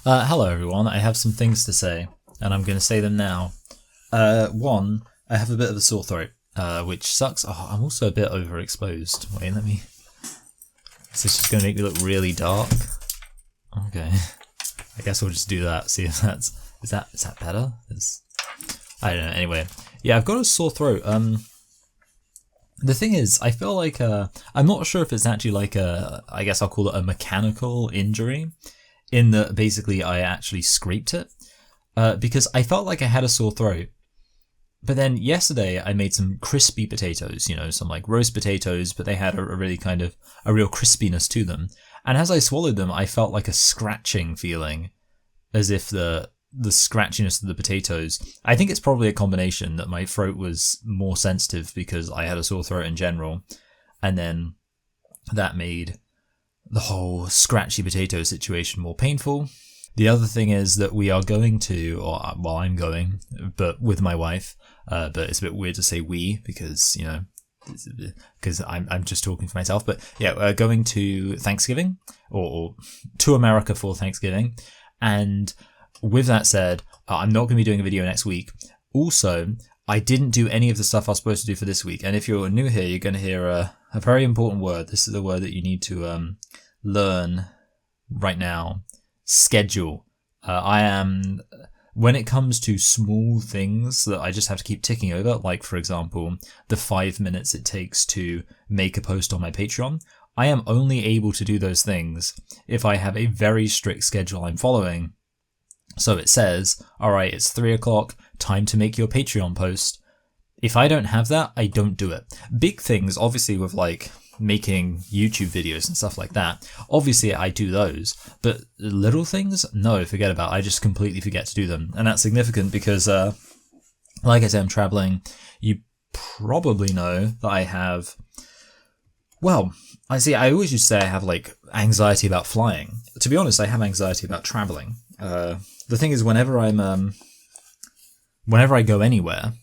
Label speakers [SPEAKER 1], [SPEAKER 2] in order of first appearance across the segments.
[SPEAKER 1] Hello everyone, I have some things to say, and I'm going to say them now. One, I have a bit of a sore throat, which sucks. Oh, I'm also a bit overexposed. Wait, is this just going to make me look really dark? Okay. I guess we'll just do that, see if is that better? I don't know, anyway. Yeah, I've got a sore throat. The thing is, I feel like, I'm not sure if it's actually like I guess I'll call it a mechanical injury, in that basically I actually scraped it, because I felt like I had a sore throat. But then yesterday I made some crispy potatoes, some like roast potatoes, but they had a really kind of a real crispiness to them. And as I swallowed them, I felt like a scratching feeling, as if the scratchiness of the potatoes. I think it's probably a combination that my throat was more sensitive because I had a sore throat in general, and then that made the whole scratchy potato situation more painful. The other thing is that we are going to, well, I'm going, but with my wife, but it's a bit weird to say we because, because I'm just talking for myself. But yeah, we're going to Thanksgiving, or to America for Thanksgiving. And with that said, I'm not going to be doing a video next week. Also, I didn't do any of the stuff I was supposed to do for this week. And if you're new here, you're going to hear a very important word. This is a word that you need to learn right now. Schedule. When it comes to small things that I just have to keep ticking over, like for example, the 5 minutes it takes to make a post on my Patreon, I am only able to do those things if I have a very strict schedule I'm following. So it says, alright, it's 3 o'clock, time to make your Patreon post. If I don't have that, I don't do it. Big things, obviously, with like making YouTube videos and stuff like that, obviously I do those, but little things, no, forget about it. I just completely forget to do them. And that's significant because, like I said, I'm traveling. You probably know that I have, well, I always used to say I have like anxiety about flying. To be honest, I have anxiety about traveling. The thing is, whenever I go anywhere,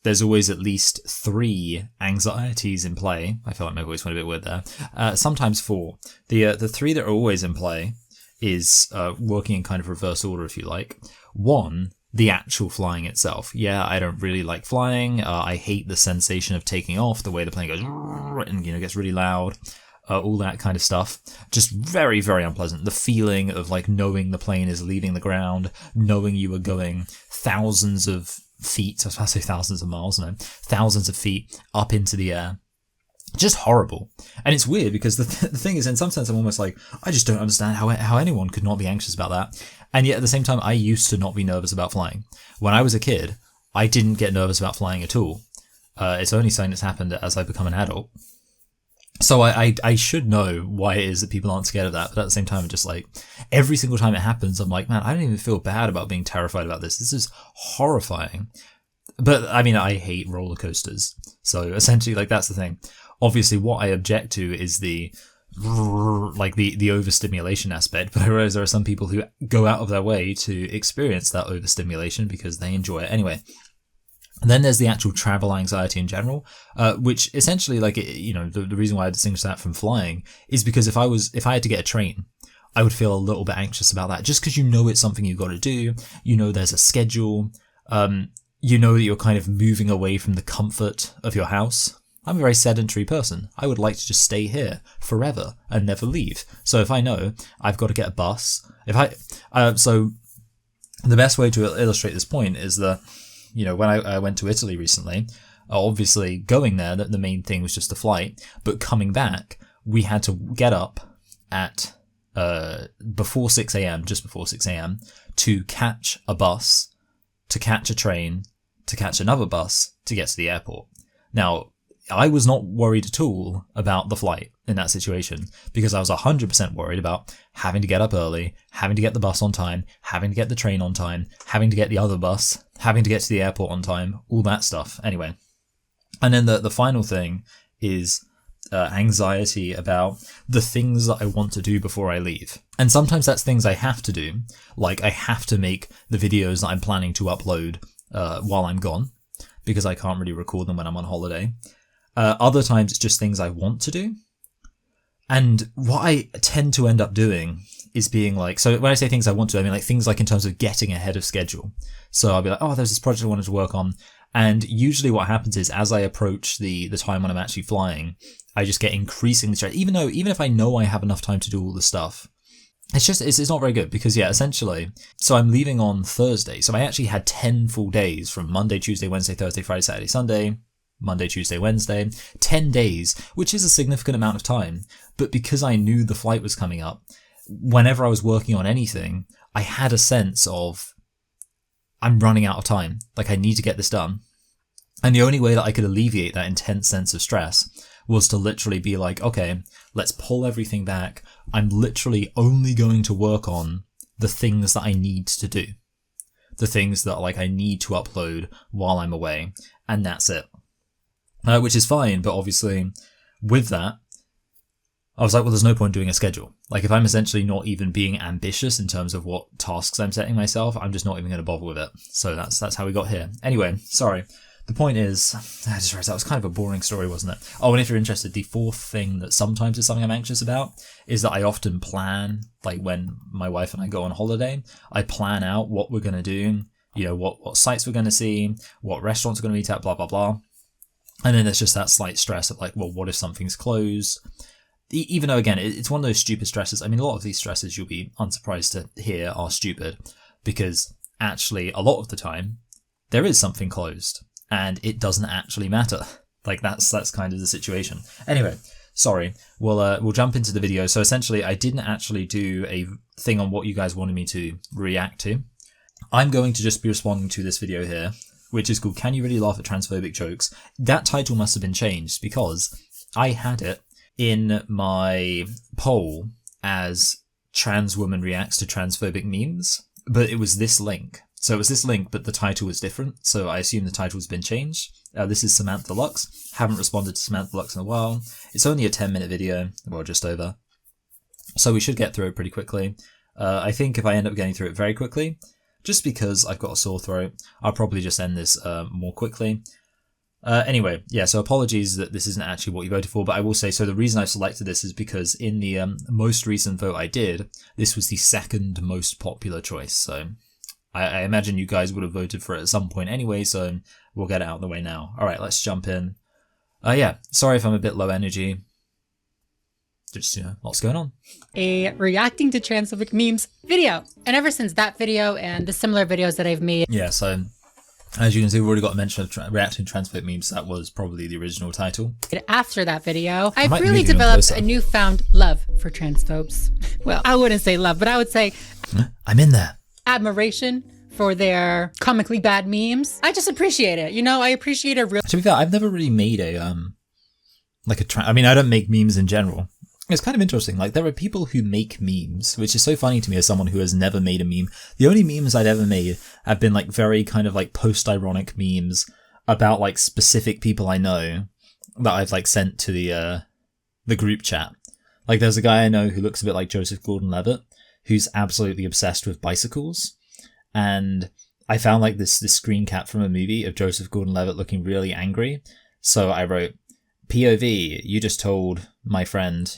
[SPEAKER 1] there's always at least 3 anxieties in play. I feel like my voice went a bit weird there. Sometimes 4. The 3 that are always in play is working in kind of reverse order, if you like. 1, the actual flying itself. Yeah, I don't really like flying. I hate the sensation of taking off, the way the plane goes and gets really loud. All that kind of stuff. Just very, very unpleasant. The feeling of like knowing the plane is leaving the ground, knowing you are going thousands of feet, I was about to say thousands of miles, no, thousands of feet up into the air. Just horrible. And it's weird because the thing is, in some sense, I'm almost like, I just don't understand how anyone could not be anxious about that. And yet at the same time, I used to not be nervous about flying. When I was a kid, I didn't get nervous about flying at all. It's only something that's happened as I become an adult. So I should know why it is that people aren't scared of that, but at the same time, just like every single time it happens, I'm like, man, I don't even feel bad about being terrified about this. This is horrifying. But I mean, I hate roller coasters. So essentially, like, that's the thing. Obviously, what I object to is the overstimulation aspect, but I realize there are some people who go out of their way to experience that overstimulation because they enjoy it. Anyway. And then there's the actual travel anxiety in general, which essentially, like, the reason why I distinguish that from flying is because if I had to get a train, I would feel a little bit anxious about that, just because it's something you've got to do. There's a schedule. That you're kind of moving away from the comfort of your house. I'm a very sedentary person. I would like to just stay here forever and never leave. So if I know I've got to get a bus, so the best way to illustrate this point is that, when I went to Italy recently, obviously going there, the main thing was just the flight, but coming back, we had to get up at before 6 a.m., just before 6 a.m., to catch a bus, to catch a train, to catch another bus, to get to the airport. Now, I was not worried at all about the flight in that situation because I was 100% worried about having to get up early, having to get the bus on time, having to get the train on time, having to get the other bus, having to get to the airport on time, all that stuff. Anyway. And then the final thing is anxiety about the things that I want to do before I leave. And sometimes that's things I have to do. Like I have to make the videos that I'm planning to upload while I'm gone because I can't really record them when I'm on holiday. Other times it's just things I want to do. And what I tend to end up doing is being like, so when I say things I want to, I mean like things like in terms of getting ahead of schedule. So I'll be like, oh, there's this project I wanted to work on. And usually what happens is as I approach the time when I'm actually flying, I just get increasingly stressed. Even if I know I have enough time to do all the stuff, it's not very good because essentially, so I'm leaving on Thursday. So I actually had 10 full days from Monday, Tuesday, Wednesday, Thursday, Friday, Saturday, Sunday, Monday, Tuesday, Wednesday, 10 days, which is a significant amount of time. But because I knew the flight was coming up, whenever I was working on anything, I had a sense of I'm running out of time. Like I need to get this done. And the only way that I could alleviate that intense sense of stress was to literally be like, okay, let's pull everything back. I'm literally only going to work on the things that I need to do. The things that like I need to upload while I'm away. And that's it. Which is fine, but obviously with that, I was like, well, there's no point doing a schedule. Like if I'm essentially not even being ambitious in terms of what tasks I'm setting myself, I'm just not even going to bother with it. So that's how we got here. Anyway, sorry. The point is, I just realized that was kind of a boring story, wasn't it? Oh, and if you're interested, the fourth thing that sometimes is something I'm anxious about is that I often plan, like when my wife and I go on holiday, I plan out what we're going to do, what sites we're going to see, what restaurants we're going to meet at, blah, blah, blah. And then there's just that slight stress of like, well, what if something's closed? Even though, again, it's one of those stupid stresses. I mean, a lot of these stresses you'll be unsurprised to hear are stupid because actually a lot of the time there is something closed and it doesn't actually matter. Like that's kind of the situation. Anyway, sorry. We'll jump into the video. So essentially I didn't actually do a thing on what you guys wanted me to react to. I'm going to just be responding to this video here, which is called Can You Really Laugh at Transphobic Jokes? That title must have been changed because I had it in my poll as trans woman reacts to transphobic memes, but it was this link. So it was this link, but the title was different. So I assume the title's been changed. This is Samantha Lux. Haven't responded to Samantha Lux in a while. It's only a 10-minute video, well, just over. So we should get through it pretty quickly. I think if I end up getting through it very quickly, just because I've got a sore throat, I'll probably just end this more quickly. Anyway, yeah, so apologies that this isn't actually what you voted for, but I will say, so the reason I selected this is because in the most recent vote I did, this was the second most popular choice, so I imagine you guys would have voted for it at some point anyway, so we'll get it out of the way now. Alright, let's jump in. Yeah, sorry if I'm a bit low energy. Just, lots going on.
[SPEAKER 2] A reacting to transphobic memes video. And ever since that video and the similar videos that I've made.
[SPEAKER 1] Yeah, so as you can see, we've already got a mention of reacting to transphobic memes. That was probably the original title.
[SPEAKER 2] After that video, I've really developed a newfound love for transphobes. Well, I wouldn't say love, but I would say
[SPEAKER 1] I'm in there.
[SPEAKER 2] Admiration for their comically bad memes. I just appreciate it. I appreciate a real.
[SPEAKER 1] To be fair, I've never really made I don't make memes in general. It's kind of interesting. Like, there are people who make memes, which is so funny to me as someone who has never made a meme. The only memes I've ever made have been like very kind of like post-ironic memes about like specific people I know that I've like sent to the group chat. Like, there's a guy I know who looks a bit like Joseph Gordon-Levitt, who's absolutely obsessed with bicycles. And I found like this screen cap from a movie of Joseph Gordon-Levitt looking really angry. So I wrote, POV, you just told my friend,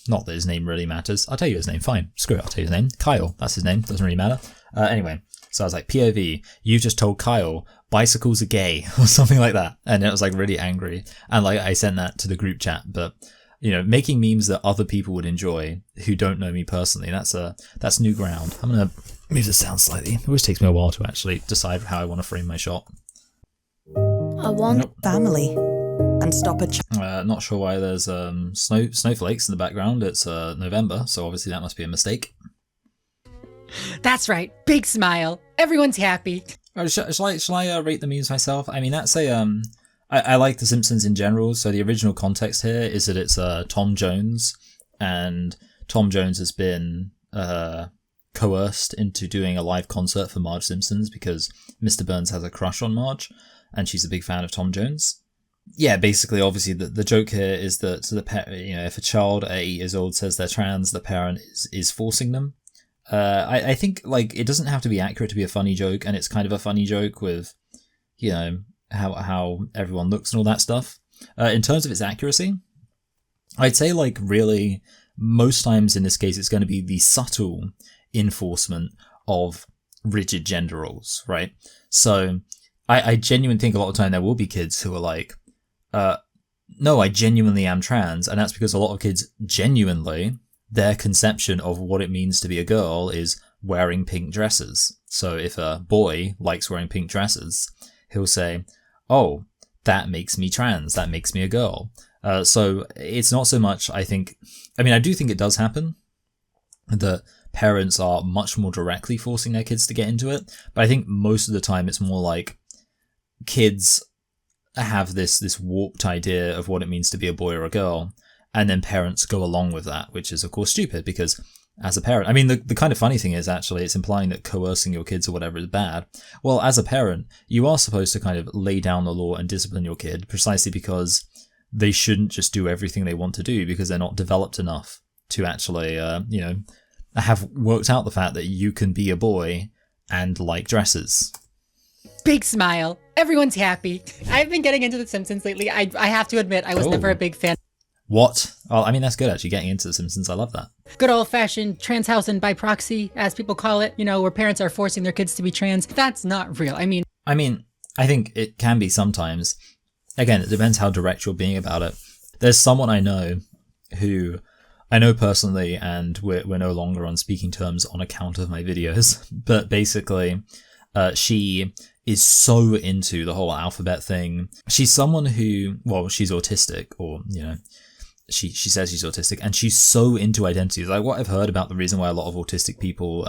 [SPEAKER 1] not that his name really matters. I'll tell you his name, fine. Screw it, I'll tell you his name. Kyle, that's his name, doesn't really matter. Anyway, so I was like, POV, you just told Kyle bicycles are gay, or something like that. And it was like really angry. And like I sent that to the group chat, but making memes that other people would enjoy who don't know me personally, that's new ground. I'm gonna move the sound slightly. It always takes me a while to actually decide how I want to frame my shot.
[SPEAKER 3] I want family. And stop
[SPEAKER 1] not sure why there's snowflakes in the background. It's November, so obviously that must be a mistake.
[SPEAKER 2] That's right, big smile. Everyone's happy.
[SPEAKER 1] Shall I rate the memes myself? I mean, that's I like The Simpsons in general. So the original context here is that it's Tom Jones, and Tom Jones has been coerced into doing a live concert for Marge Simpsons because Mr. Burns has a crush on Marge, and she's a big fan of Tom Jones. Yeah, basically, obviously, the joke here is that if a child at 8 years old says they're trans, the parent is forcing them. I think like it doesn't have to be accurate to be a funny joke, and it's kind of a funny joke with, how everyone looks and all that stuff. In terms of its accuracy, I'd say like really most times in this case it's going to be the subtle enforcement of rigid gender roles, right? So I genuinely think a lot of the time there will be kids who are like, no, I genuinely am trans, and that's because a lot of kids genuinely, their conception of what it means to be a girl is wearing pink dresses. So if a boy likes wearing pink dresses, he'll say, oh, that makes me trans, that makes me a girl. So it's not so much, I do think it does happen that parents are much more directly forcing their kids to get into it, but I think most of the time it's more like kids have this warped idea of what it means to be a boy or a girl, and then parents go along with that, which is of course stupid, because as a parent, the kind of funny thing is actually it's implying that coercing your kids or whatever is bad. Well, as a parent, you are supposed to kind of lay down the law and discipline your kid precisely because they shouldn't just do everything they want to do because they're not developed enough to actually, have worked out the fact that you can be a boy and like dresses.
[SPEAKER 2] Big smile. Everyone's happy. I've been getting into The Simpsons lately. I have to admit, I was never a big fan.
[SPEAKER 1] What? Oh, that's good actually, getting into The Simpsons. I love that.
[SPEAKER 2] Good old-fashioned transhousing by proxy, as people call it, where parents are forcing their kids to be trans. That's not real.
[SPEAKER 1] I think it can be sometimes. Again, it depends how direct you're being about it. There's someone I know who I know personally, and we're no longer on speaking terms on account of my videos, but basically, she is so into the whole alphabet thing. She's someone who, she's autistic, or, she says she's autistic, and she's so into identities. Like, what I've heard about the reason why a lot of autistic people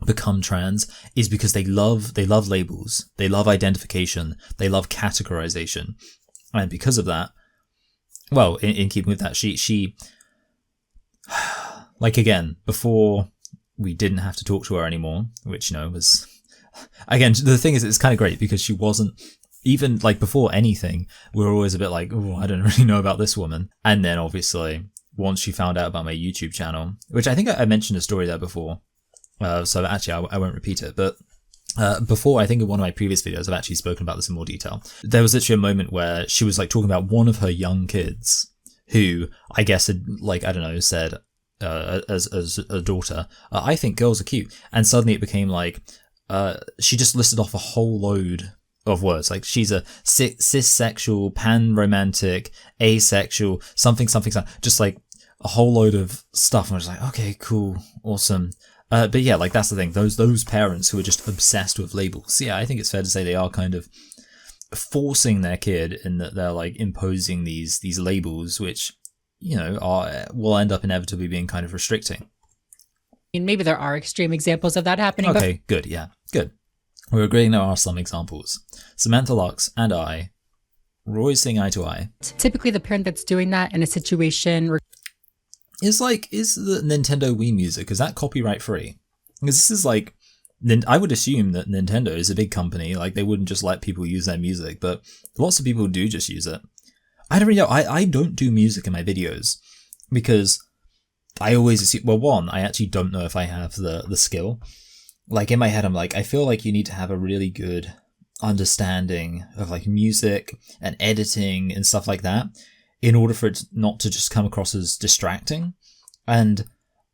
[SPEAKER 1] become trans is because they love labels, they love identification, they love categorization, and because of that, in keeping with that, she like, again, before we didn't have to talk to her anymore, which was, again, the thing is, it's kind of great because she wasn't even like, before anything, we were always a bit like, oh, I don't really know about this woman. And then obviously once she found out about my YouTube channel, which I think I mentioned a story there before, so actually I won't repeat it, but before, I think in one of my previous videos, I've actually spoken about this in more detail. There was literally a moment where she was like talking about one of her young kids who I guess had, like, I don't know, said as a daughter, I think girls are cute. And suddenly it became like, she just listed off a whole load of words. Like, she's a cissexual, pan-romantic, asexual, something, just like a whole load of stuff. And I was like, okay, cool, awesome. But yeah, like, that's the thing. Those parents who are just obsessed with labels. Yeah, I think it's fair to say they are kind of forcing their kid in that they're like imposing these labels, which, will end up inevitably being kind of restricting.
[SPEAKER 2] Maybe there are extreme examples of that happening.
[SPEAKER 1] Okay, good, yeah, good. We're agreeing there are some examples. Samantha Lux and I, we're always seeing eye to eye.
[SPEAKER 2] Typically the parent that's doing that in a situation
[SPEAKER 1] is the Nintendo Wii music, is that copyright free? Because this is like, I would assume that Nintendo is a big company, like they wouldn't just let people use their music, but lots of people do just use it. I don't really know, I don't do music in my videos, because I always assume, I actually don't know if I have the skill. Like, in my head, I'm like, I feel like you need to have a really good understanding of like music and editing and stuff like that in order for it not to just come across as distracting. And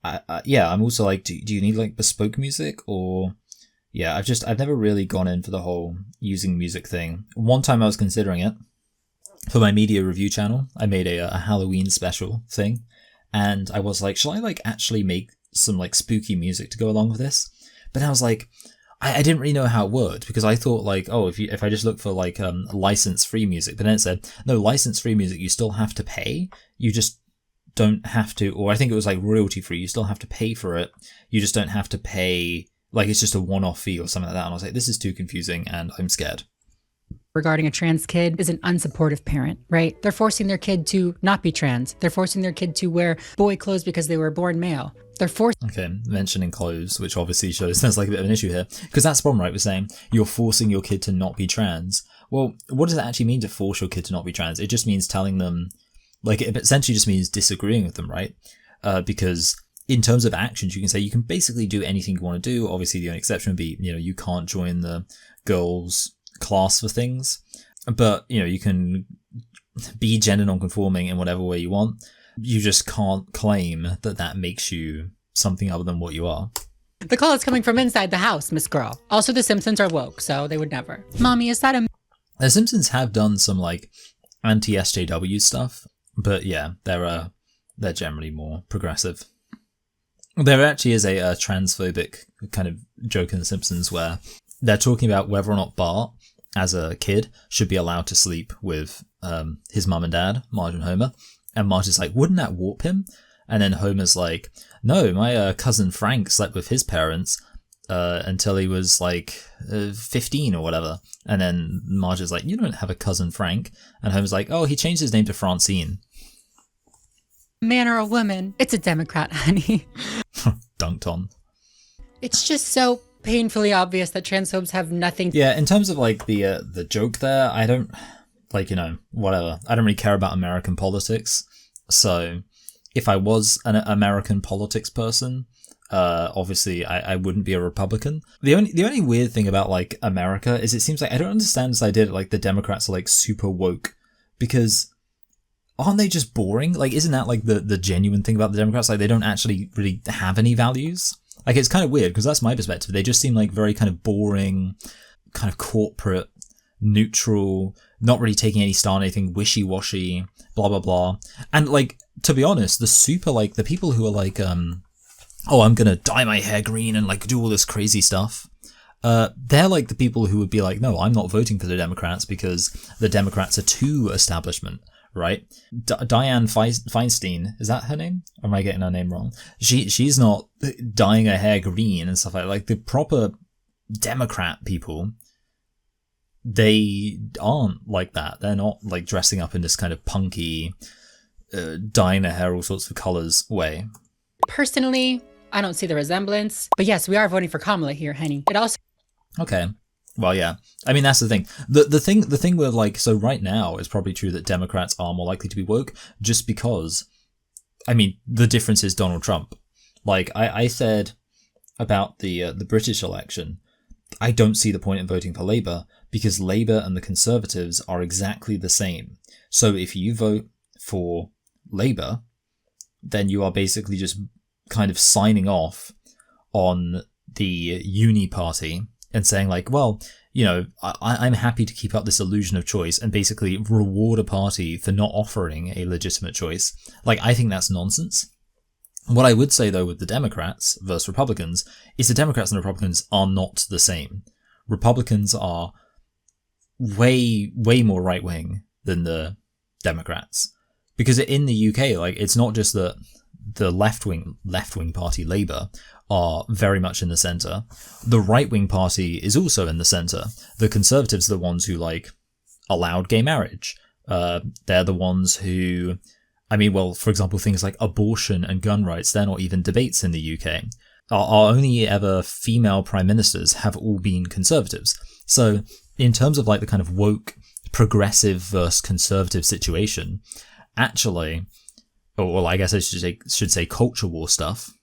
[SPEAKER 1] I'm also like, do you need like bespoke music? Or I've never really gone in for the whole using music thing. One time I was considering it for my media review channel. I made a Halloween special thing, and I was like, shall I like actually make some like spooky music to go along with this? But then I was like, I didn't really know how it worked, because I thought like, if I just look for like license-free music, but then it said, no, license-free music you still have to pay. You just don't have to, or I think it was like royalty-free. You still have to pay for it. You just don't have to pay, like it's just a one-off fee or something like that. And I was like, this is too confusing, and I'm scared.
[SPEAKER 2] Regarding a trans kid is an unsupportive parent, right? They're forcing their kid to not be trans. They're forcing their kid to wear boy clothes because they were born male. Okay, mentioning clothes, which obviously shows there's like a bit of an issue here. Because that's the problem, right? We're saying you're forcing your kid to not be trans. Well, what does it actually mean to force your kid to not be trans? It just means telling them, like, it essentially just means disagreeing with them, right? Because in terms of actions, you can say you can basically do anything you want to do. Obviously, the only exception would be, you can't join the girls' class for things. But, you can
[SPEAKER 1] be gender non-conforming in whatever way you want. You just can't claim that that makes you something other than what you are.
[SPEAKER 2] The call is coming from inside the house, Miss Girl. Also, the Simpsons are woke, so they would never. Mommy, is that a...
[SPEAKER 1] The Simpsons have done some, like, anti-SJW stuff, but yeah, they're generally more progressive. There actually is a transphobic kind of joke in The Simpsons where they're talking about whether or not Bart, as a kid, should be allowed to sleep with his mum and dad, Marge and Homer. And Marge is like, wouldn't that warp him? And then Homer's like, no, my cousin Frank slept with his parents until he was like 15 or whatever. And then Marge is like, you don't have a cousin Frank. And Homer's like, oh, he changed his name to Francine.
[SPEAKER 2] Man or a woman? It's a Democrat, honey.
[SPEAKER 1] Dunked on.
[SPEAKER 2] It's just so painfully obvious that transphobes have nothing.
[SPEAKER 1] Yeah, in terms of like the joke there, I don't, like, you know, whatever. I don't really care about American politics. So if I was an American politics person, obviously I wouldn't be a Republican. The only weird thing about like America is it seems like I don't understand this idea that like the Democrats are like super woke, because aren't they just boring? Like, isn't that like the genuine thing about the Democrats? Like, they don't actually really have any values. Like, it's kind of weird because that's my perspective. They just seem like very kind of boring, kind of corporate, neutral, not really taking any stand on anything, wishy-washy, blah, blah, blah. And like, to be honest, the people who are like, oh, I'm gonna dye my hair green and like do all this crazy stuff. They're like the people who would be like, no, I'm not voting for the Democrats because the Democrats are too establishment. Right? Dianne Feinstein, is that her name? Or am I getting her name wrong? She's not dyeing her hair green and stuff like that. Like, the proper Democrat people, they aren't like that. They're not like dressing up in this kind of punky, dyeing their hair all sorts of colors way.
[SPEAKER 2] Personally, I don't see the resemblance. But yes, we are voting for Kamala here, honey. It also...
[SPEAKER 1] Okay. Well, yeah. I mean, that's the thing. The thing with like, so right now it's probably true that Democrats are more likely to be woke just because, I mean, the difference is Donald Trump. Like I said about the British election, I don't see the point in voting for Labour because Labour and the Conservatives are exactly the same. So if you vote for Labour, then you are basically just kind of signing off on the uni party and saying like, well, you know, I'm happy to keep up this illusion of choice and basically reward a party for not offering a legitimate choice. Like, I think that's nonsense. What I would say, though, with the Democrats versus Republicans is the Democrats and Republicans are not the same. Republicans are way, way more right-wing than the Democrats. Because in the UK, like, it's not just that the left-wing party, Labour, are very much in the centre. The right-wing party is also in the centre. The Conservatives are the ones who, like, allowed gay marriage. They're the ones who, I mean, well, for example, things like abortion and gun rights, they're not even debates in the UK. Our only ever female prime ministers have all been Conservatives. So in terms of, like, the kind of woke, progressive versus conservative situation, actually, or well, I guess I should say culture war stuff,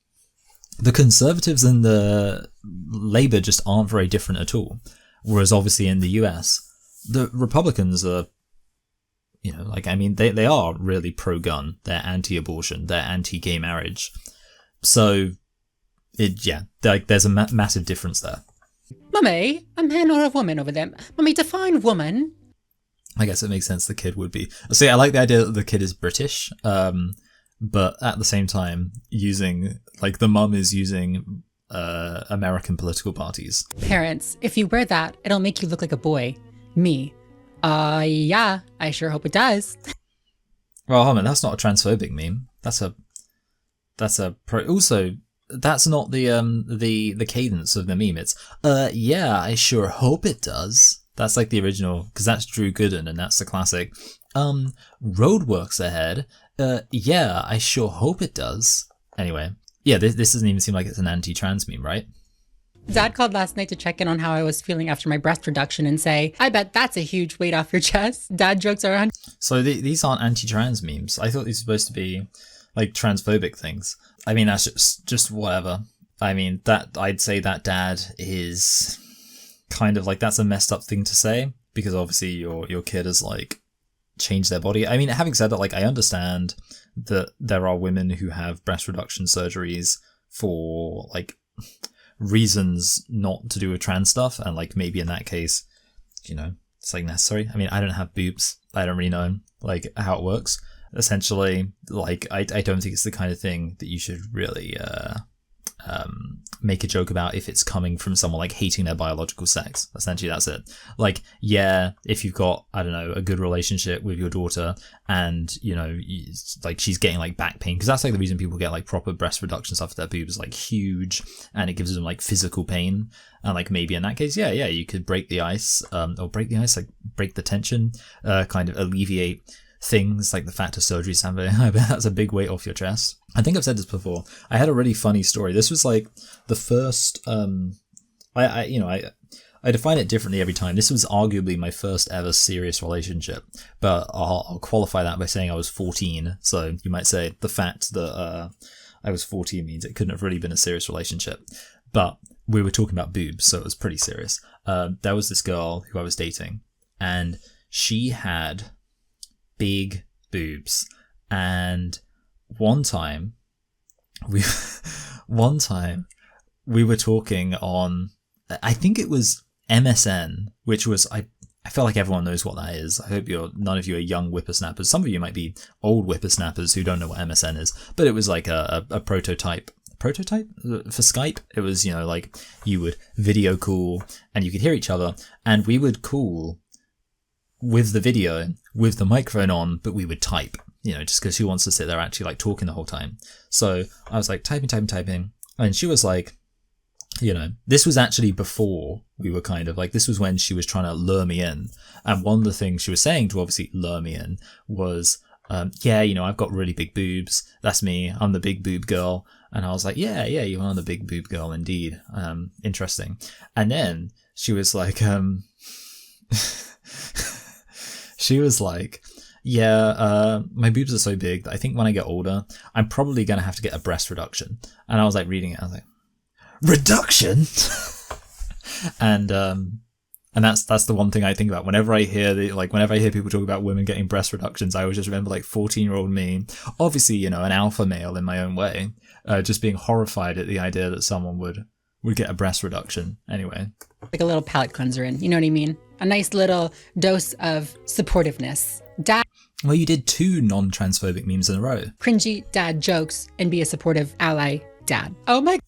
[SPEAKER 1] the Conservatives and the Labour just aren't very different at all. Whereas obviously in the US, the Republicans are, you know, like, I mean, they are really pro-gun. They're anti-abortion. They're anti-gay marriage. So, there's a massive difference there.
[SPEAKER 2] Mummy, a man or a woman over there? Mummy, define woman.
[SPEAKER 1] I guess it makes sense the kid would be. See, I like the idea that the kid is British. But at the same time, the mum is using American political parties.
[SPEAKER 2] Parents, if you wear that, it'll make you look like a boy. Me. Yeah, I sure hope it does.
[SPEAKER 1] Well, hold on, that's not a transphobic meme. Also, that's not the cadence of the meme. It's, yeah, I sure hope it does. That's like the original, because that's Drew Gooden, and that's the classic, roadworks ahead. Yeah, I sure hope it does. Anyway, yeah, this doesn't even seem like it's an anti-trans meme, right?
[SPEAKER 2] Dad called last night to check in on how I was feeling after my breast reduction and say, I bet that's a huge weight off your chest. Dad jokes are on. So
[SPEAKER 1] these aren't anti-trans memes. I thought these were supposed to be like transphobic things. I mean, that's just whatever. I mean, that I'd say that dad is kind of like, that's a messed up thing to say because obviously your kid is like change their body. I mean, having said that, like, I understand that there are women who have breast reduction surgeries for like reasons not to do with trans stuff, and like maybe in that case, you know, it's like necessary. I mean, I don't have boobs. I don't really know like how it works. Essentially, like I don't think it's the kind of thing that you should really make a joke about if it's coming from someone like hating their biological sex. Essentially, that's it. Like, yeah, if you've got, I don't know, a good relationship with your daughter and, you know, like she's getting like back pain, because that's like the reason people get like proper breast reduction stuff, their boobs like huge and it gives them like physical pain. And like maybe in that case, yeah, you could break the ice, or break the ice, like break the tension, kind of alleviate things like the fact of surgery. I bet that's a big weight off your chest. I think I've said this before. I had a really funny story. This was like the first, I define it differently every time. This was arguably my first ever serious relationship, but I'll qualify that by saying I was 14. So you might say the fact that I was 14 means it couldn't have really been a serious relationship, but we were talking about boobs, so it was pretty serious. There was this girl who I was dating, and she had big boobs, and one time we were talking on, I think it was MSN, which was, I feel like everyone knows what that is. I hope none of you are young whippersnappers. Some of you might be old whippersnappers who don't know what MSN is, but it was like a prototype for Skype. It was, you know, like you would video call and you could hear each other, and we would call with the video, with the microphone on, but we would type, you know, just because who wants to sit there actually like talking the whole time. So I was like typing, and she was like, you know, this was actually before we were kind of like, this was when she was trying to lure me in. And one of the things she was saying to obviously lure me in was, yeah, you know, I've got really big boobs. That's me. I'm the big boob girl. And I was like, yeah, you are the big boob girl indeed. Interesting. And then she was like, she was like, yeah, my boobs are so big that I think when I get older, I'm probably going to have to get a breast reduction. And I was like reading it. I was like, reduction? and that's the one thing I think about whenever I hear people talk about women getting breast reductions. I always just remember like 14-year-old me, obviously, you know, an alpha male in my own way, just being horrified at the idea that someone would get a breast reduction. Anyway,
[SPEAKER 2] like a little palate cleanser in, you know what I mean? A nice little dose of supportiveness. Dad.
[SPEAKER 1] Well, you did 2 non-transphobic memes in a row.
[SPEAKER 2] Cringy dad jokes and be a supportive ally dad. Oh my.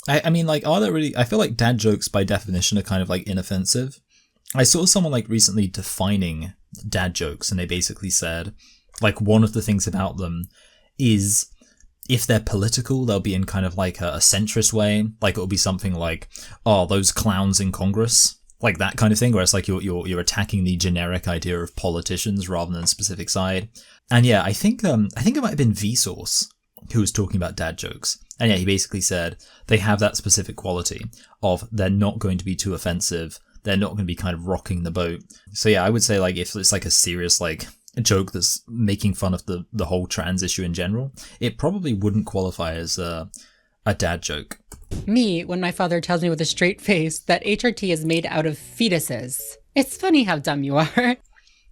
[SPEAKER 1] I mean, like, are there really... I feel like dad jokes by definition are kind of like inoffensive. I saw someone like recently defining dad jokes, and they basically said, like, one of the things about them is if they're political, they'll be in kind of like a centrist way. Like it'll be something like, oh, those clowns in Congress, like that kind of thing, where it's like you're attacking the generic idea of politicians rather than a specific side. And yeah, I think it might have been Vsauce who was talking about dad jokes. And yeah, he basically said they have that specific quality of they're not going to be too offensive. They're not going to be kind of rocking the boat. So yeah, I would say like if it's like a serious like a joke that's making fun of the whole trans issue in general, it probably wouldn't qualify as a dad joke.
[SPEAKER 2] Me, when my father tells me with a straight face that HRT is made out of fetuses. It's funny how dumb you are.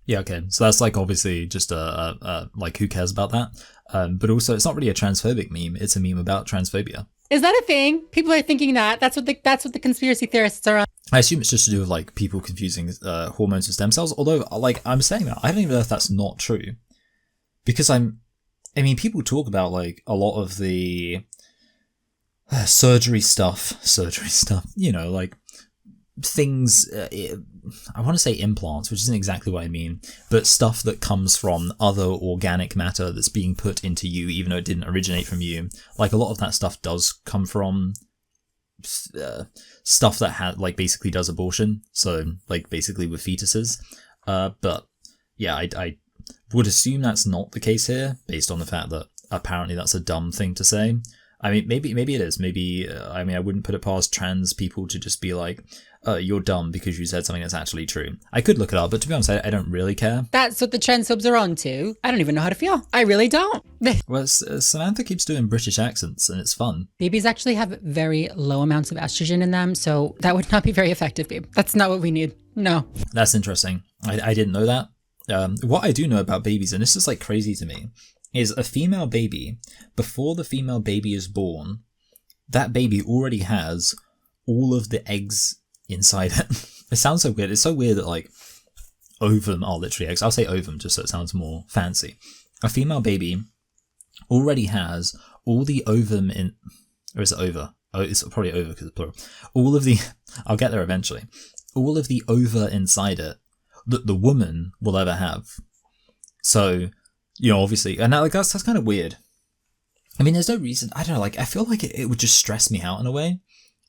[SPEAKER 1] Yeah, okay. So that's like obviously just like who cares about that? But also it's not really a transphobic meme. It's a meme about transphobia.
[SPEAKER 2] Is that a thing? People are thinking that. That's what the conspiracy theorists are on.
[SPEAKER 1] I assume it's just to do with like people confusing hormones with stem cells. Although, like I'm saying that, I don't even know if that's not true, because I mean, people talk about like a lot of the surgery stuff. You know, like things. I want to say implants, which isn't exactly what I mean, but stuff that comes from other organic matter that's being put into you, even though it didn't originate from you. Like a lot of that stuff does come from stuff that like basically does abortion. So like basically with fetuses. But yeah, I would assume that's not the case here, based on the fact that apparently that's a dumb thing to say. I mean, maybe it is. Maybe, I mean, I wouldn't put it past trans people to just be like, you're dumb because you said something that's actually true. I could look it up, but to be honest, I don't really care.
[SPEAKER 2] That's what the tranphobes are on to. I don't even know how to feel. I really don't.
[SPEAKER 1] Well, Samantha keeps doing British accents, and it's fun.
[SPEAKER 2] Babies actually have very low amounts of estrogen in them, so that would not be very effective, babe. That's not what we need. No.
[SPEAKER 1] That's interesting. I didn't know that. What I do know about babies, and this is like crazy to me, is a female baby, before the female baby is born, that baby already has all of the eggs inside it. It sounds so weird. It's so weird that like ovum are literally eggs. I'll say ovum just so it sounds more fancy. A female baby already has all the ovum in, or is it ova? Oh, it's probably ova because it's plural. All of the, I'll get there eventually. All of the ova inside it that the woman will ever have. So, you know, obviously, and like that's kind of weird. I mean, there's no reason, I don't know, like, I feel like it would just stress me out in a way.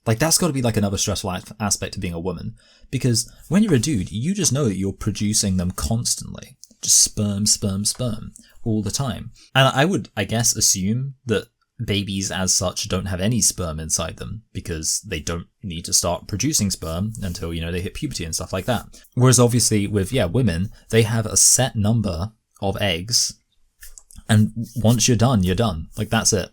[SPEAKER 1] Like, that's got to be like another stressful aspect of being a woman. Because when you're a dude, you just know that you're producing them constantly. Just sperm, sperm, sperm, all the time. And I would, I guess, assume that babies as such don't have any sperm inside them because they don't need to start producing sperm until, you know, they hit puberty and stuff like that. Whereas obviously with, women, they have a set number of eggs, and once you're done, you're done. Like, that's it.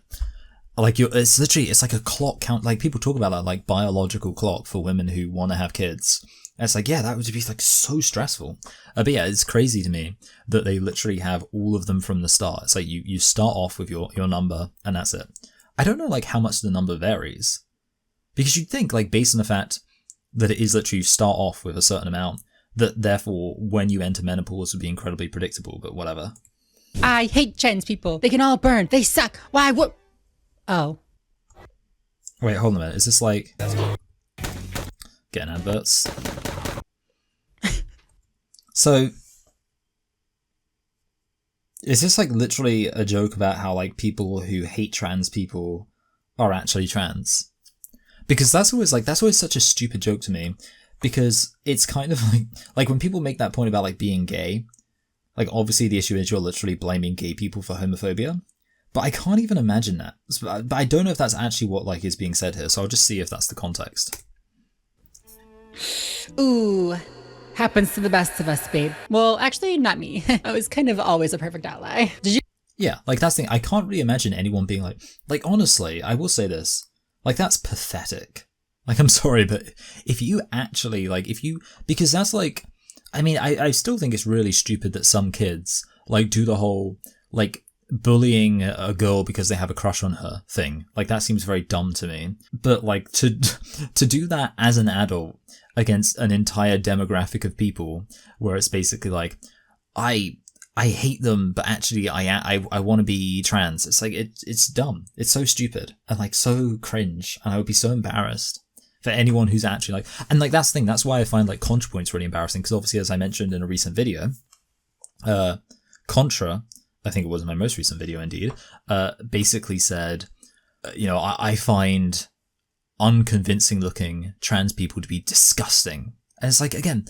[SPEAKER 1] Like, it's literally, it's like a clock count. Like, people talk about that, like, biological clock for women who want to have kids. And it's like, yeah, that would be, like, so stressful. But yeah, it's crazy to me that they literally have all of them from the start. It's like, you start off with your number, and that's it. I don't know, like, how much the number varies. Because you'd think, like, based on the fact that it is literally you start off with a certain amount, that therefore, when you enter menopause would be incredibly predictable, but whatever.
[SPEAKER 2] I hate trans people. They can all burn. They suck. Why? What? Oh.
[SPEAKER 1] Wait, hold on a minute. Is this like getting adverts? So, is this like literally a joke about how like people who hate trans people are actually trans? Because that's always such a stupid joke to me. Because it's kind of like when people make that point about like being gay, like obviously the issue is you're literally blaming gay people for homophobia. But I can't even imagine that. But I don't know if that's actually what like is being said here, so I'll just see if that's the context.
[SPEAKER 2] Ooh, happens to the best of us, babe. Well, actually, not me. I was kind of always a perfect ally. Did you?
[SPEAKER 1] Yeah, like that's the thing. I can't really imagine anyone being like honestly, I will say this, like that's pathetic. Like, I'm sorry, but if you actually because that's like, I mean, I still think it's really stupid that some kids like do the whole like bullying a girl because they have a crush on her thing. Like, that seems very dumb to me. But like to do that as an adult against an entire demographic of people, where it's basically like, I hate them, but actually I want to be trans. It's like it's dumb. It's so stupid and like so cringe, and I would be so embarrassed for anyone who's actually like, and like that's the thing. That's why I find like ContraPoints really embarrassing, because obviously, as I mentioned in a recent video, Contra, I think it was my most recent video indeed, basically said, you know, I find unconvincing looking trans people to be disgusting. And it's like, again,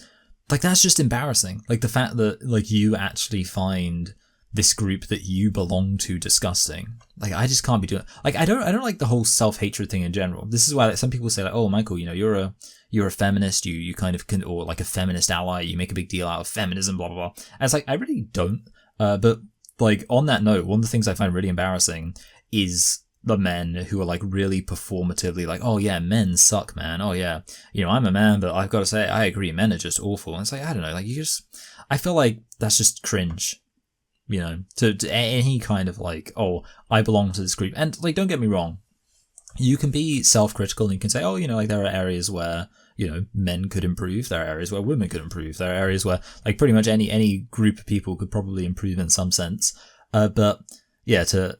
[SPEAKER 1] like that's just embarrassing. Like the fact that like you actually find this group that you belong to disgusting. Like, I just can't be doing, like, I don't like the whole self-hatred thing in general. This is why like some people say like, oh, Michael, you know, you're a feminist, you kind of can, or like a feminist ally, you make a big deal out of feminism, blah, blah, blah. And it's like, I really don't. But like on that note, one of the things I find really embarrassing is the men who are like really performatively like, oh yeah, men suck, man. Oh yeah, you know, I'm a man, but I've got to say, I agree, men are just awful. And it's like, I don't know, like I feel like that's just cringe, you know, to any kind of like, oh, I belong to this group. And like, don't get me wrong, you can be self-critical and you can say, oh, you know, like there are areas where, you know, men could improve. There are areas where women could improve. There are areas where like pretty much any group of people could probably improve in some sense. But yeah, to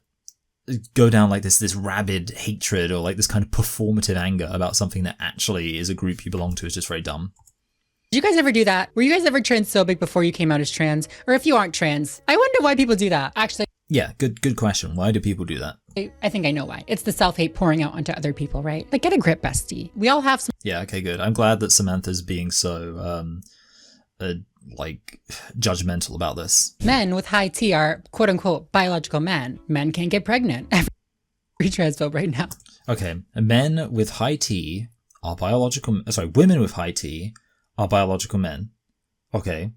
[SPEAKER 1] go down like this rabid hatred or like this kind of performative anger about something that actually is a group you belong to is just very dumb.
[SPEAKER 2] Did you guys ever do that? Were you guys ever transphobic before you came out as trans? Or if you aren't trans, I wonder why people do that. Actually,
[SPEAKER 1] yeah, good question. Why do people do that?
[SPEAKER 2] I think I know why. It's the self-hate pouring out onto other people, right? Like, get a grip, bestie. We all have some.
[SPEAKER 1] Yeah, okay, good. I'm glad that Samantha's being so like judgmental about this.
[SPEAKER 2] Men with high T are quote unquote biological men. Men can't get pregnant. Every transphobe right now.
[SPEAKER 1] Okay, men with high T are biological. Sorry, women with high T are biological men. Okay.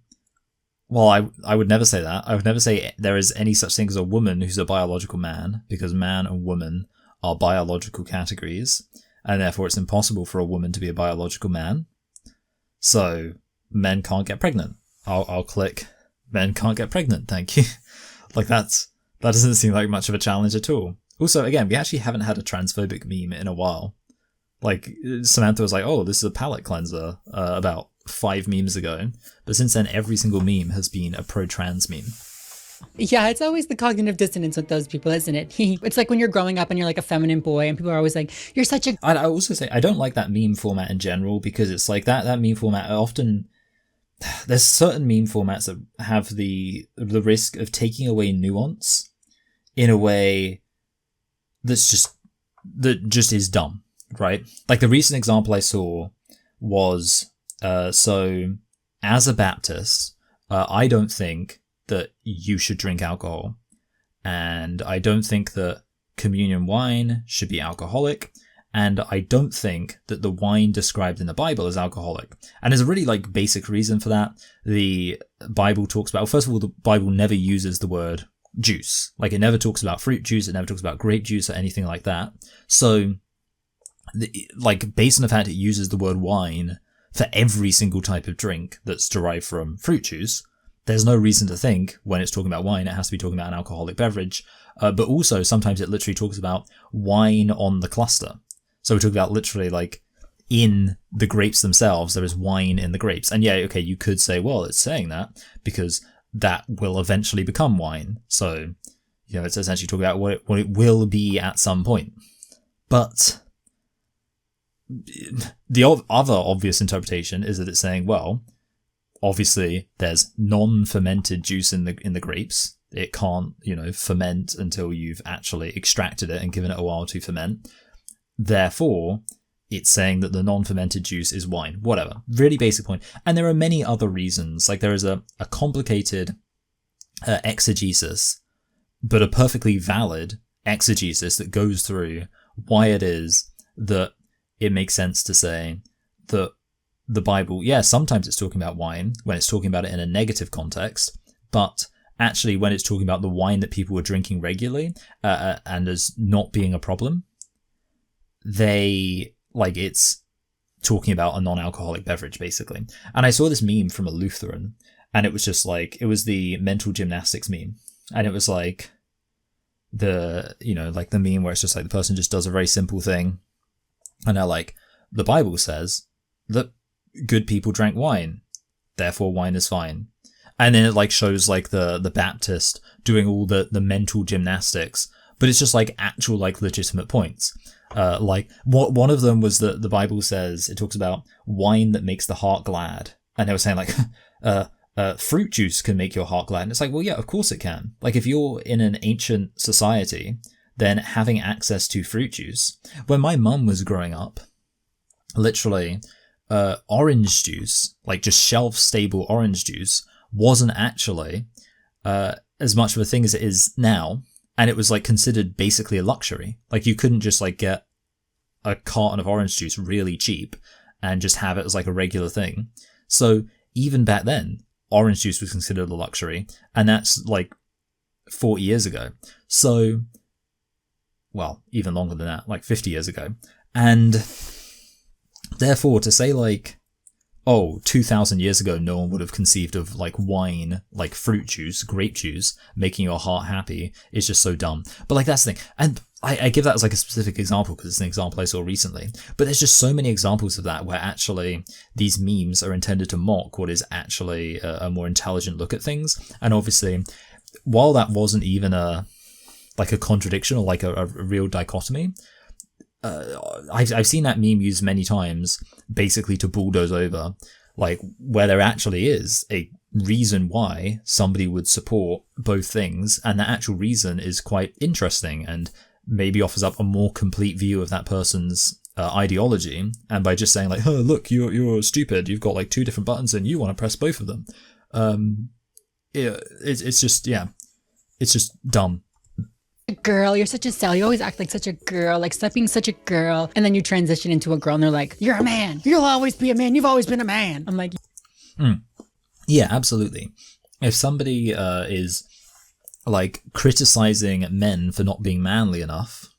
[SPEAKER 1] Well, I would never say that. I would never say there is any such thing as a woman who's a biological man, because man and woman are biological categories, and therefore it's impossible for a woman to be a biological man. So men can't get pregnant. I'll click men can't get pregnant, thank you. Like that doesn't seem like much of a challenge at all. Also, again, we actually haven't had a transphobic meme in a while. Like, Samantha was like, oh, this is a palate cleanser about 5 memes ago. But since then, every single meme has been a pro-trans meme.
[SPEAKER 2] Yeah, it's always the cognitive dissonance with those people, isn't it? It's like when you're growing up and you're like a feminine boy and people are always like, you're such a...
[SPEAKER 1] I also say, I don't like that meme format in general because it's like that meme format often... There's certain meme formats that have the risk of taking away nuance in a way that just is dumb, right? Like the recent example I saw was, so as a Baptist, I don't think that you should drink alcohol. And I don't think that communion wine should be alcoholic. And I don't think that the wine described in the Bible is alcoholic. And there's a really like basic reason for that. The Bible talks about, well, first of all, the Bible never uses the word juice. Like it never talks about fruit juice. It never talks about grape juice or anything like that. So like based on the fact it uses the word wine for every single type of drink that's derived from fruit juice, there's no reason to think when it's talking about wine, it has to be talking about an alcoholic beverage. But also sometimes it literally talks about wine on the cluster. So we're talking about literally like in the grapes themselves, there is wine in the grapes. And yeah, okay, you could say, well, it's saying that because that will eventually become wine. So, you know, it's essentially talking about what it will be at some point. But the other obvious interpretation is that it's saying, well, obviously there's non-fermented juice in the grapes. It can't, you know, ferment until you've actually extracted it and given it a while to ferment. Therefore, it's saying that the non-fermented juice is wine. Whatever. Really basic point. And there are many other reasons. Like there is a complicated exegesis, but a perfectly valid exegesis that goes through why it is that it makes sense to say that the Bible, yeah, sometimes it's talking about wine when it's talking about it in a negative context, but actually when it's talking about the wine that people were drinking regularly and as not being a problem, it's talking about a non-alcoholic beverage basically. And I saw this meme from a Lutheran and it was just like, it was the mental gymnastics meme. And it was like the meme where it's just like the person just does a very simple thing. And they're like, the Bible says that good people drank wine, therefore wine is fine. And then it like shows like the Baptist doing all the mental gymnastics, but it's just like actual like legitimate points. Like one of them was that the Bible says, it talks about wine that makes the heart glad. And they were saying like, fruit juice can make your heart glad. And it's like, well, yeah, of course it can. Like if you're in an ancient society, then having access to fruit juice. When my mum was growing up, literally, orange juice, like just shelf-stable orange juice, wasn't actually as much of a thing as it is now. And it was like considered basically a luxury. Like you couldn't just like get a carton of orange juice really cheap and just have it as like a regular thing. So even back then, orange juice was considered a luxury. And that's like 40 years ago. So, well, even longer than that, like 50 years ago. And therefore to say like, oh, 2,000 years ago, no one would have conceived of like wine, like fruit juice, grape juice, making your heart happy is just so dumb. But like that's the thing. And I give that as like a specific example because it's an example I saw recently. But there's just so many examples of that where actually these memes are intended to mock what is actually a more intelligent look at things. And obviously, while that wasn't even a contradiction or like a real dichotomy, I've seen that meme used many times basically to bulldoze over like where there actually is a reason why somebody would support both things, and the actual reason is quite interesting and maybe offers up a more complete view of that person's ideology. And by just saying like, oh look, you're stupid, you've got like 2 different buttons and you want to press both of them, it's just dumb.
[SPEAKER 2] Girl, you're such a Sally. You always act like such a girl. Like, stop being such a girl. And then you transition into a girl and they're like, you're a man. You'll always be a man. You've always been a man. I'm like...
[SPEAKER 1] Yeah, absolutely. If somebody is, like, criticizing men for not being manly enough,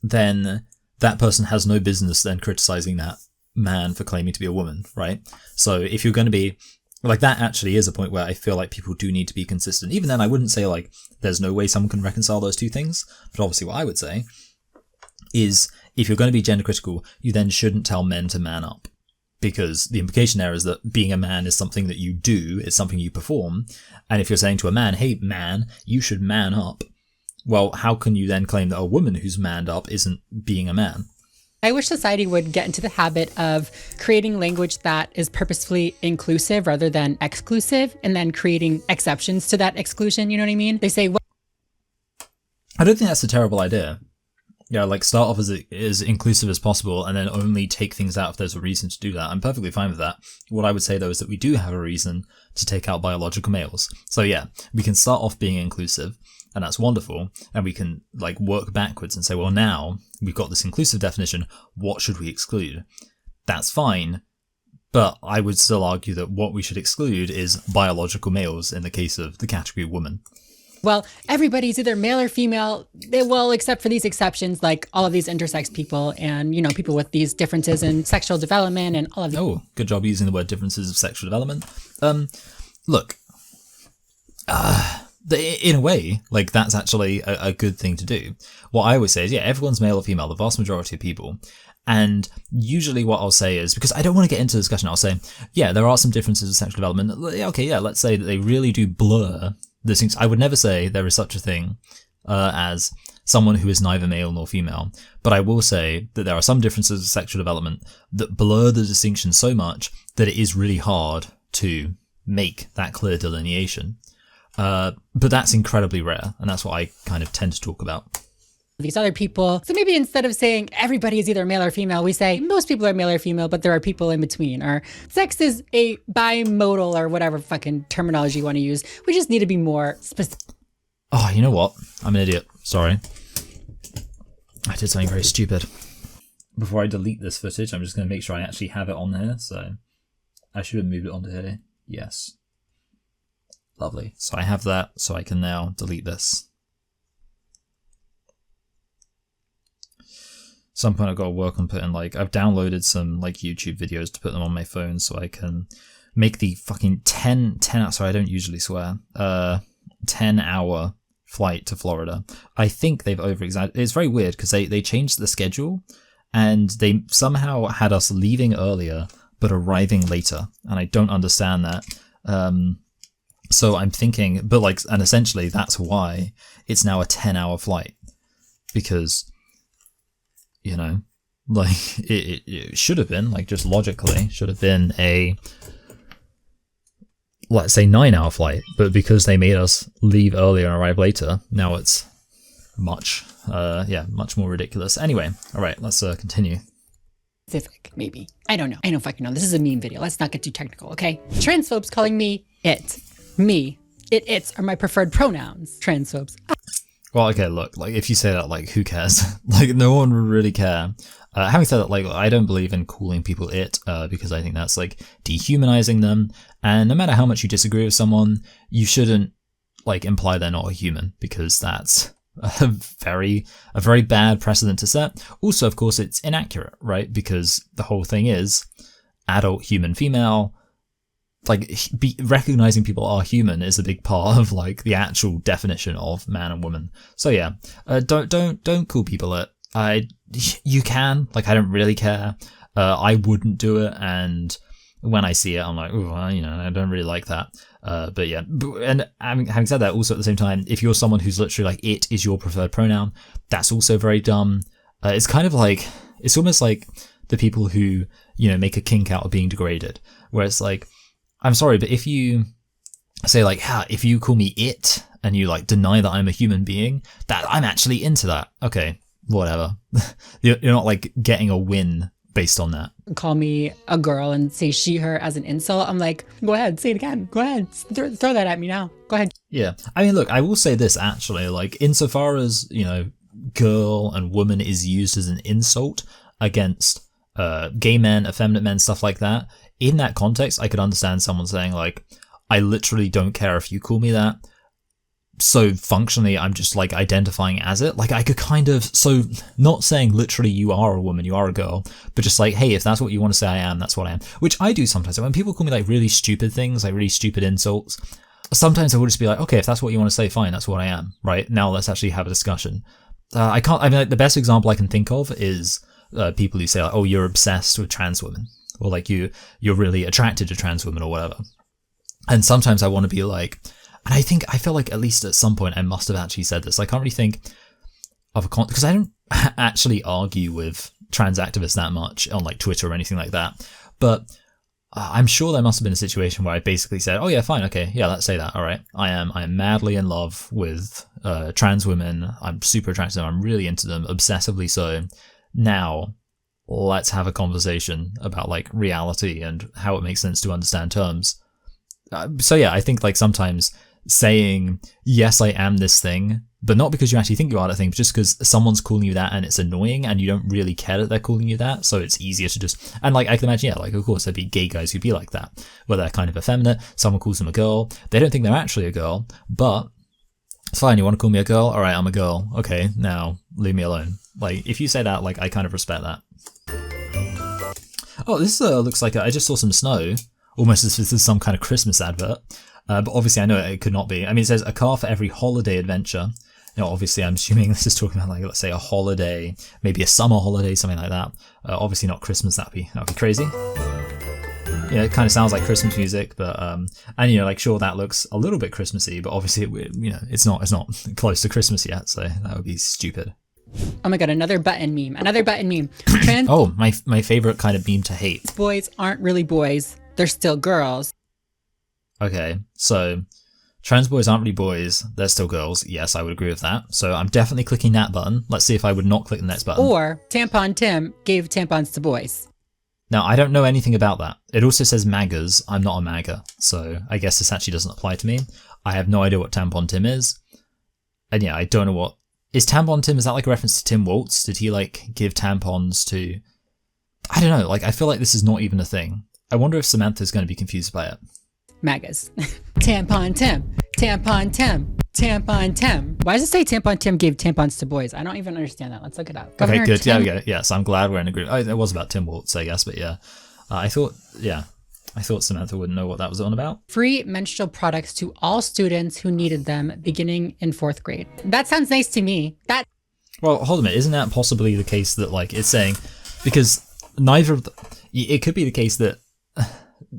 [SPEAKER 1] then that person has no business then criticizing that man for claiming to be a woman, right? So if you're going to be Like, that actually is a point where I feel like people do need to be consistent. Even then, I wouldn't say, like, there's no way someone can reconcile those two things. But obviously what I would say is, if you're going to be gender critical, you then shouldn't tell men to man up. Because the implication there is that being a man is something that you do, it's something you perform. And if you're saying to a man, hey, man, you should man up, well, how can you then claim that a woman who's manned up isn't being a man?
[SPEAKER 2] I wish society would get into the habit of creating language that is purposefully inclusive rather than exclusive, and then creating exceptions to that exclusion. You know what I mean? They say, well,
[SPEAKER 1] I don't think that's a terrible idea. Yeah, like, start off as inclusive as possible and then only take things out if there's a reason to do that. I'm perfectly fine with that. What I would say, though, is that we do have a reason to take out biological males. So yeah, we can start off being inclusive, and that's wonderful. And we can, like, work backwards and say, well, now we've got this inclusive definition. What should we exclude? That's fine. But I would still argue that what we should exclude is biological males in the case of the category woman.
[SPEAKER 2] Well, everybody's either male or female, well, except for these exceptions, like all of these intersex people and, you know, people with these differences in sexual development and all of these.
[SPEAKER 1] Oh, good job using the word differences of sexual development. Look, in a way, like, that's actually a good thing to do. What I always say is, yeah, everyone's male or female, the vast majority of people. And usually what I'll say is, because I don't want to get into the discussion, I'll say, yeah, there are some differences in sexual development. Okay, yeah, let's say that they really do blur the things. I would never say there is such a thing as someone who is neither male nor female, but I will say that there are some differences in sexual development that blur the distinction so much that it is really hard to make that clear delineation. But that's incredibly rare, and that's what I kind of tend to talk about.
[SPEAKER 2] These other people. So maybe instead of saying everybody is either male or female, we say most people are male or female, but there are people in between. Or sex is a bimodal, or whatever fucking terminology you want to use. We just need to be more specific.
[SPEAKER 1] Oh, you know what? I'm an idiot. Sorry. I did something very stupid. Before I delete this footage, I'm just going to make sure I actually have it on here. So I should have moved it onto here. Yes. Lovely. So I have that, so I can now delete this. Some point I've got to work on putting, like, I've downloaded some, like, YouTube videos to put them on my phone so I can make the fucking 10 sorry, I don't usually swear, 10-hour flight to Florida. I think they've over-exaggerated. It's very weird because they changed the schedule and they somehow had us leaving earlier but arriving later, and I don't understand that. So I'm thinking, but, like, and essentially that's why it's now a 10-hour flight, because, you know, like, it should have been, like, just logically, should have been a, let's say, 9-hour flight. But because they made us leave earlier and arrive later, now it's much more ridiculous. Anyway, all right, let's continue.
[SPEAKER 2] Specific, maybe. I don't know. I don't fucking know. This is a meme video. Let's not get too technical, okay? Transphobes calling me it. Me. It's are my preferred pronouns. Transphobes.
[SPEAKER 1] Well, okay, look, like, if you say that, like, who cares? Like, no one would really care. Having said that, like, I don't believe in calling people it, because I think that's, like, dehumanizing them. And no matter how much you disagree with someone, you shouldn't, like, imply they're not a human, because that's a very bad precedent to set. Also, of course, it's inaccurate, right? Because the whole thing is adult human female. Like, recognizing people are human is a big part of, like, the actual definition of man and woman. So yeah, don't call people it. You can, like, I don't really care. I wouldn't do it, and when I see it, I'm like, oh, well, you know, I don't really like that. But yeah, and having said that, also at the same time, if you're someone who's literally like, it is your preferred pronoun, that's also very dumb. It's kind of like, it's almost like the people who, you know, make a kink out of being degraded, where it's like, I'm sorry, but if you say, like, if you call me it and you, like, deny that I'm a human being, that I'm actually into that. Okay, whatever. You're not, like, getting a win based on that.
[SPEAKER 2] Call me a girl and say she, her as an insult. I'm like, go ahead, say it again. Go ahead, throw that at me now. Go ahead.
[SPEAKER 1] Yeah, I mean, look, I will say this actually, like, insofar as, you know, girl and woman is used as an insult against gay men, effeminate men, stuff like that. In that context, I could understand someone saying, like, I literally don't care if you call me that. so functionally I'm just like identifying as it. Like I could kind of, so not saying literally you are a woman, you are a girl, but just like, hey, if that's what you want to say I am, that's what I am. Which I do sometimes. When people call me like really stupid things, like really stupid insults, sometimes I will just be like, okay, if that's what you want to say, fine, that's what I am, right? Now let's actually have a discussion. Like, the best example I can think of is people who say like, oh, you're obsessed with trans women, or like you're really attracted to trans women or whatever. And sometimes I want to be like, and I feel like at least at some point I must have actually said this. I can't really think of because I don't actually argue with trans activists that much on like Twitter or anything like that. But I'm sure there must have been a situation where I basically said, oh yeah, fine, okay, yeah, let's say that. All right, I am madly in love with trans women. I'm super attracted to them. I'm really into them, obsessively so. Now, let's have a conversation about like reality and how it makes sense to understand terms. So yeah, I think like sometimes saying, yes, I am this thing, but not because you actually think you are that thing, but just because someone's calling you that and it's annoying and you don't really care that they're calling you that. So it's easier to just, and like I can imagine, yeah, like of course there'd be gay guys who'd be like that, where they're kind of effeminate, someone calls them a girl, they don't think they're actually a girl, but it's fine, you want to call me a girl? All right, I'm a girl. Okay, now leave me alone. Like if you say that, like I kind of respect that. Oh, this looks like I just saw some snow, almost as if this is some kind of Christmas advert. But obviously I know it could not be. I mean, it says a car for every holiday adventure. You know, obviously I'm assuming this is talking about like, let's say a holiday, maybe a summer holiday, something like that. Obviously not Christmas, that'd be crazy. Yeah, it kind of sounds like Christmas music, but, and you know, like sure that looks a little bit Christmassy, but obviously, it's not close to Christmas yet, so that would be stupid.
[SPEAKER 2] Oh my god, another button meme.
[SPEAKER 1] Oh, my favorite kind of meme to hate.
[SPEAKER 2] Boys aren't really boys. They're still girls.
[SPEAKER 1] Okay, so trans boys aren't really boys, they're still girls. Yes, I would agree with that. So I'm definitely clicking that button. Let's see if I would not click the next button.
[SPEAKER 2] Or Tampon Tim gave tampons to boys.
[SPEAKER 1] Now, I don't know anything about that. It also says MAGAs. I'm not a MAGA, so I guess this actually doesn't apply to me. I have no idea what Tampon Tim is. And yeah, I don't know what... Is Tampon Tim, is that like a reference to Tim Waltz? Did he like give tampons to... I don't know, like I feel like this is not even a thing. I wonder if Samantha's going to be confused by it.
[SPEAKER 2] MAGAs. Tampon Tim. Tampon Tim. Tampon Tim. Why does it say Tampon Tim gave tampons to boys? I don't even understand that. Let's look it up.
[SPEAKER 1] Okay, good. Yeah, we get it. Yeah, so I'm glad we're in agreement. Oh, it was about Tim Waltz, I guess, but yeah. I thought Samantha wouldn't know what that was on about.
[SPEAKER 2] Free menstrual products to all students who needed them beginning in 4th grade. That sounds nice to me.
[SPEAKER 1] Well, hold a minute. Isn't that possibly the case that like it's saying, because neither of it could be the case that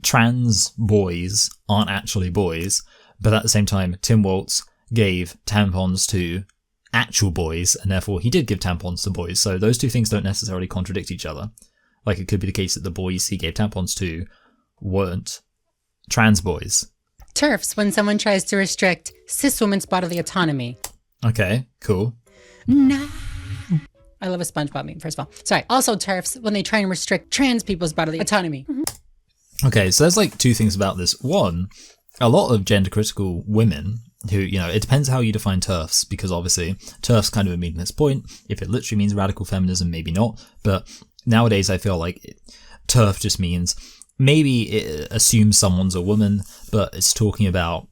[SPEAKER 1] trans boys aren't actually boys, but at the same time, Tim Waltz gave tampons to actual boys, and therefore he did give tampons to boys. So those two things don't necessarily contradict each other. Like it could be the case that the boys he gave tampons to weren't trans boys.
[SPEAKER 2] TERFs, when someone tries to restrict cis women's bodily autonomy.
[SPEAKER 1] Okay, cool.
[SPEAKER 2] No. I love a SpongeBob meme, first of all. Sorry. Also TERFs, when they try and restrict trans people's bodily autonomy.
[SPEAKER 1] Okay, so there's like two things about this. One, a lot of gender critical women who, you know, it depends how you define TERFs, because obviously TERFs kind of a meaningless point. If it literally means radical feminism, maybe not. But nowadays I feel like TERF just means, maybe it assumes someone's a woman, but it's talking about,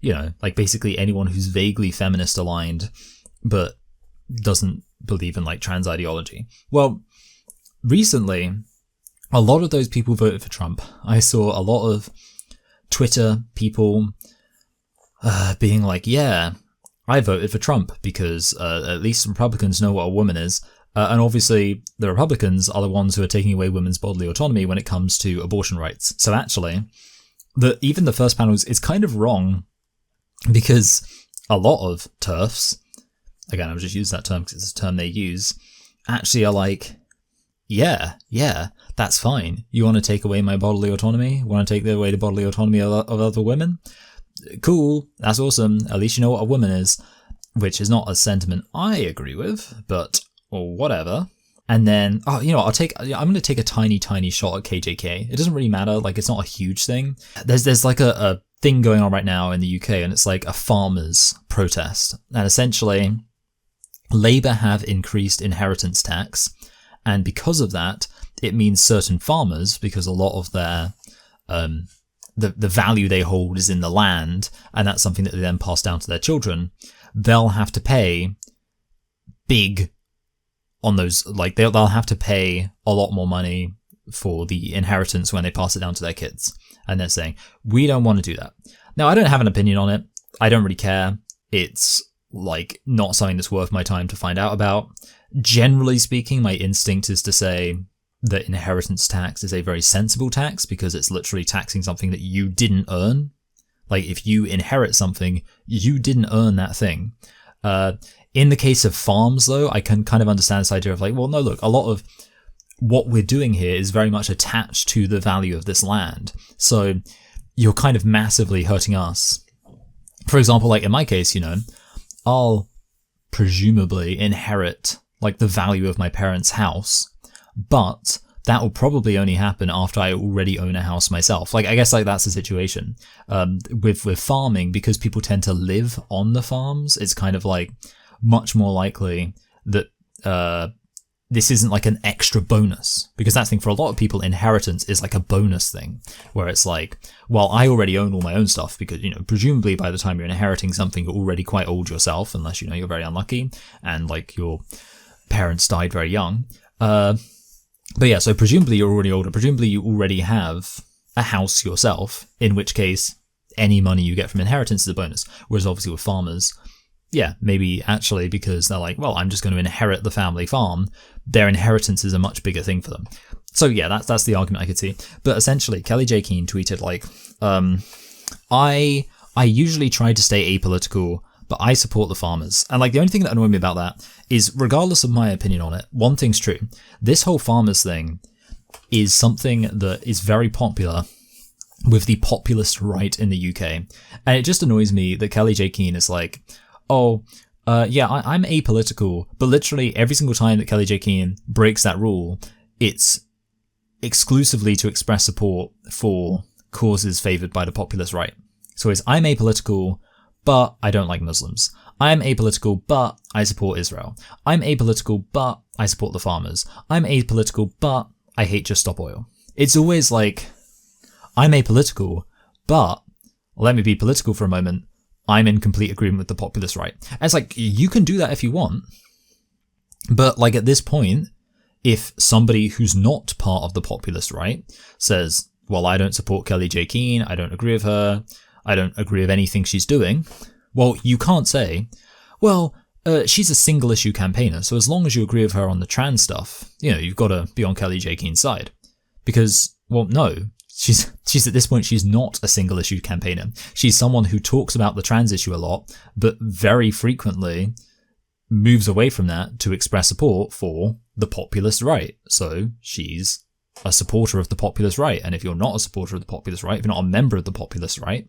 [SPEAKER 1] you know, like basically anyone who's vaguely feminist aligned, but doesn't believe in like trans ideology. Well, recently, a lot of those people voted for Trump. I saw a lot of Twitter people being like, yeah, I voted for Trump because at least Republicans know what a woman is. And obviously the Republicans are the ones who are taking away women's bodily autonomy when it comes to abortion rights. So actually, even the first panel is kind of wrong, because a lot of TERFs, again, I'll just use that term because it's a term they use, actually are like, yeah, that's fine. You want to take away my bodily autonomy? Want to take away the bodily autonomy of other women? Cool, that's awesome. At least you know what a woman is, which is not a sentiment I agree with, but or whatever. And then, I'm going to take a tiny shot at KJK. It doesn't really matter. Like, it's not a huge thing. There's like a thing going on right now in the UK, and it's like a farmers' protest. And essentially, Labour have increased inheritance tax. And because of that, it means certain farmers, because a lot of their the value they hold is in the land, and that's something that they then pass down to their children, they'll have to pay big on those, like they'll have to pay a lot more money for the inheritance when they pass it down to their kids. And they're saying, we don't want to do that. Now, I don't have an opinion on it. I don't really care. It's like not something that's worth my time to find out about. Generally speaking, my instinct is to say that inheritance tax is a very sensible tax because it's literally taxing something that you didn't earn. Like if you inherit something, you didn't earn that thing. In the case of farms, though, I can kind of understand this idea of like, well, no, look, a lot of what we're doing here is very much attached to the value of this land. So you're kind of massively hurting us. For example, like in my case, you know, I'll presumably inherit like the value of my parents' house, but that will probably only happen after I already own a house myself. Like, I guess like that's the situation. With farming, because people tend to live on the farms, it's kind of like much more likely that this isn't like an extra bonus, because that's the thing for a lot of people, inheritance is like a bonus thing where it's like, well, I already own all my own stuff because, you know, presumably by the time you're inheriting something, you're already quite old yourself, unless, you know, you're very unlucky and like your parents died very young. But yeah, so presumably you're already older. Presumably you already have a house yourself, in which case any money you get from inheritance is a bonus. Whereas obviously with farmers, yeah, maybe actually because they're like, well, I'm just going to inherit the family farm, their inheritance is a much bigger thing for them. So yeah, that's the argument I could see. But essentially, Kelly J. Keane tweeted like, I usually try to stay apolitical, but I support the farmers. And like the only thing that annoyed me about that is, regardless of my opinion on it, one thing's true. This whole farmers thing is something that is very popular with the populist right in the UK. And it just annoys me that Kelly J. Keane is like, oh, yeah, I'm apolitical, but literally every single time that Kelly J. Keane breaks that rule, it's exclusively to express support for causes favoured by the populist right. So it's, I'm apolitical, but I don't like Muslims. I'm apolitical, but I support Israel. I'm apolitical, but I support the farmers. I'm apolitical, but I hate Just Stop Oil. It's always like, I'm apolitical, but let me be political for a moment. I'm in complete agreement with the populist right. And it's like, you can do that if you want. But like at this point, if somebody who's not part of the populist right says, well, I don't support Kelly J. Keane, I don't agree with her, I don't agree with anything she's doing, well, you can't say, well, she's a single issue campaigner, so as long as you agree with her on the trans stuff, you know, you've got to be on Kelly J. Keane's side. Because, well, no. She's at this point, she's not a single issue campaigner. She's someone who talks about the trans issue a lot, but very frequently moves away from that to express support for the populist right. So she's a supporter of the populist right. And if you're not a supporter of the populist right, if you're not a member of the populist right,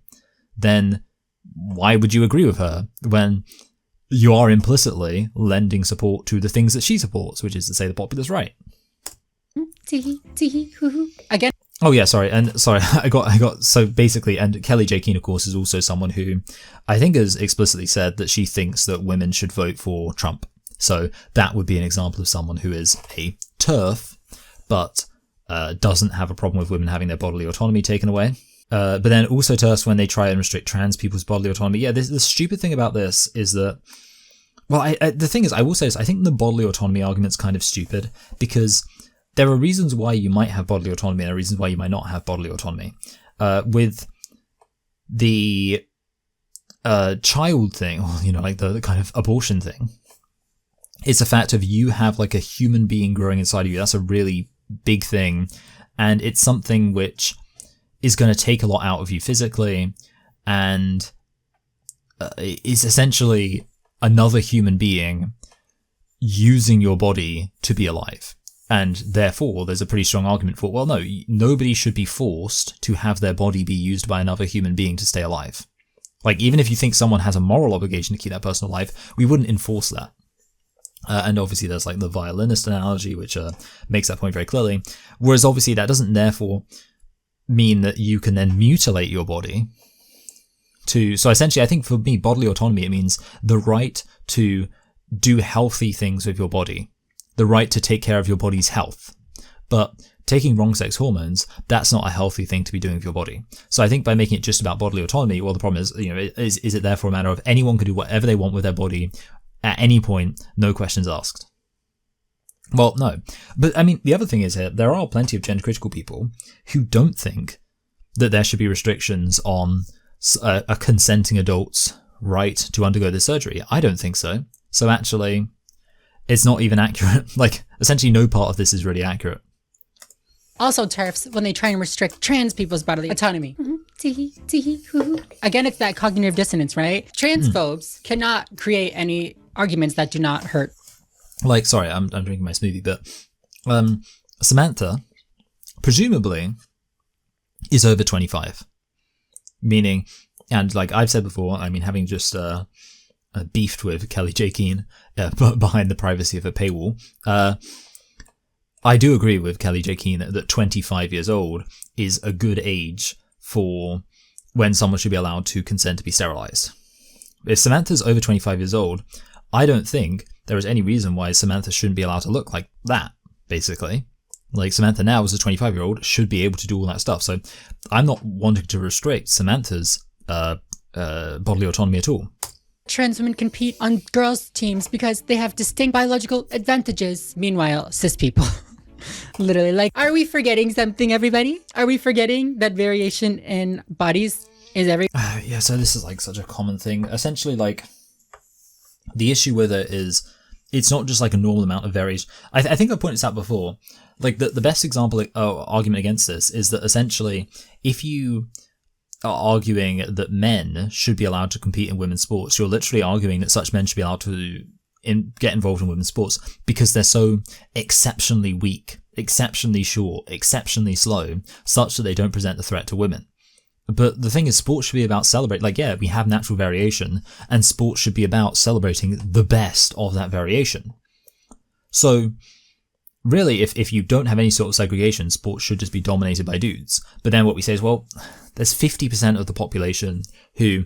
[SPEAKER 1] then why would you agree with her when you are implicitly lending support to the things that she supports, which is to say the populist right?
[SPEAKER 2] Again.
[SPEAKER 1] Oh yeah, sorry, I got so basically, and Kelly J. Keane, of course, is also someone who I think has explicitly said that she thinks that women should vote for Trump. So that would be an example of someone who is a TERF, but doesn't have a problem with women having their bodily autonomy taken away. But then also TERFs when they try and restrict trans people's bodily autonomy. Yeah, the stupid thing about this is that, well, the thing is, I will say this, I think the bodily autonomy argument's kind of stupid because there are reasons why you might have bodily autonomy and there are reasons why you might not have bodily autonomy. With the child thing, or, you know, like the kind of abortion thing, it's a fact of you have like a human being growing inside of you. That's a really big thing. And it's something which is going to take a lot out of you physically and is essentially another human being using your body to be alive. And therefore, there's a pretty strong argument for, well, no, nobody should be forced to have their body be used by another human being to stay alive. Like, even if you think someone has a moral obligation to keep that person alive, we wouldn't enforce that. And obviously there's like the violinist analogy, which makes that point very clearly. Whereas obviously that doesn't therefore mean that you can then mutilate your body to, so essentially I think for me, bodily autonomy, it means the right to do healthy things with your body. The right to take care of your body's health. But taking wrong sex hormones, that's not a healthy thing to be doing with your body. So I think by making it just about bodily autonomy, well, the problem is, is it therefore a matter of anyone can do whatever they want with their body at any point, no questions asked? Well, no. But I mean, the other thing is here, there are plenty of gender critical people who don't think that there should be restrictions on a consenting adult's right to undergo this surgery. I don't think so. So actually, it's not even accurate. Like, essentially no part of this is really accurate.
[SPEAKER 2] Also, TERFs, when they try and restrict trans people's bodily autonomy. Again, it's that cognitive dissonance, right? Transphobes cannot create any arguments that do not hurt.
[SPEAKER 1] Like, sorry, I'm drinking my smoothie, but Samantha, presumably, is over 25. Meaning, and like I've said before, I mean, having just beefed with Kelly J. Keane behind the privacy of a paywall, I do agree with Kelly J. Keane that 25 years old is a good age for when someone should be allowed to consent to be sterilized. If Samantha's over 25 years old, I don't think there is any reason why Samantha shouldn't be allowed to look like that, basically. Like, Samantha now, as a 25-year-old, should be able to do all that stuff. So I'm not wanting to restrict Samantha's bodily autonomy at all.
[SPEAKER 2] Trans women compete on girls' teams because they have distinct biological advantages. Meanwhile, cis people. Literally, like, are we forgetting something, everybody? Are we forgetting that variation in bodies is every...
[SPEAKER 1] Yeah, so this is, like, such a common thing. Essentially, like, the issue with it is it's not just, like, a normal amount of variation. I think I pointed this out before. Like, the best example, argument against this is that, essentially, if you are arguing that men should be allowed to compete in women's sports, you're literally arguing that such men should be allowed to get involved in women's sports because they're so exceptionally weak, exceptionally short, exceptionally slow, such that they don't present a threat to women. But the thing is, sports should be about celebrating. Like, yeah, we have natural variation, and sports should be about celebrating the best of that variation. So, really, if you don't have any sort of segregation, sports should just be dominated by dudes. But then what we say is, well, there's 50% of the population who